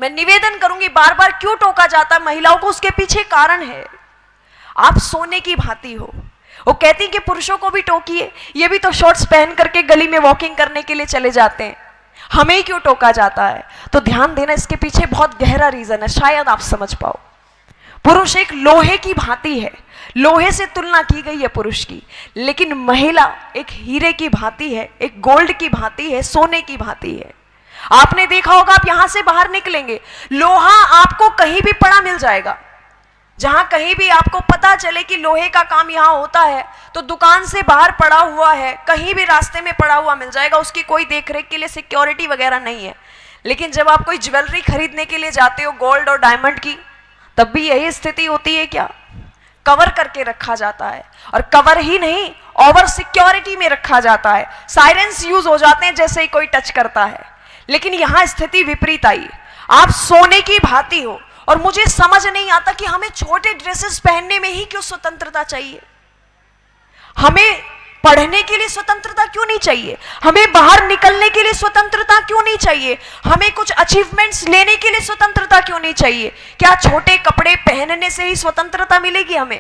मैं निवेदन करूंगी, बार बार क्यों टोका जाता है महिलाओं को, उसके पीछे कारण है। आप सोने की भांति हो। वो कहती कि पुरुषों को भी टोकिए, ये भी तो शॉर्ट्स पहन करके गली में वॉकिंग करने के लिए चले जाते हैं, हमें क्यों टोका जाता है? तो ध्यान देना, इसके पीछे बहुत गहरा रीजन है, शायद आप समझ पाओ। पुरुष एक लोहे की भांति है, लोहे से तुलना की गई है पुरुष की, लेकिन महिला एक हीरे की भांति है, एक गोल्ड की भांति है, सोने की भांति है। आपने देखा होगा, आप यहां से बाहर निकलेंगे, लोहा आपको कहीं भी पड़ा मिल जाएगा। जहां कहीं भी आपको पता चले कि लोहे का काम यहां होता है, तो दुकान से बाहर पड़ा हुआ है, कहीं भी रास्ते में पड़ा हुआ मिल जाएगा, उसकी कोई देखरेख के लिए सिक्योरिटी वगैरह नहीं है। लेकिन जब आप कोई ज्वेलरी खरीदने के लिए जाते हो, गोल्ड और डायमंड की, तब भी यही स्थिति होती है क्या? कवर करके रखा जाता है, और कवर ही नहीं, ओवर सिक्योरिटी में रखा जाता है। साइरेंस यूज हो जाते हैं जैसे ही कोई टच करता है। लेकिन यहां स्थिति विपरीत आई, आप सोने की भांति हो। और मुझे समझ नहीं आता कि हमें छोटे ड्रेसेस पहनने में ही क्यों स्वतंत्रता चाहिए? हमें पढ़ने के लिए स्वतंत्रता क्यों नहीं चाहिए? हमें बाहर निकलने के लिए स्वतंत्रता क्यों नहीं चाहिए? हमें कुछ अचीवमेंट्स लेने के लिए स्वतंत्रता क्यों नहीं चाहिए? क्या छोटे कपड़े पहनने से ही स्वतंत्रता मिलेगी हमें?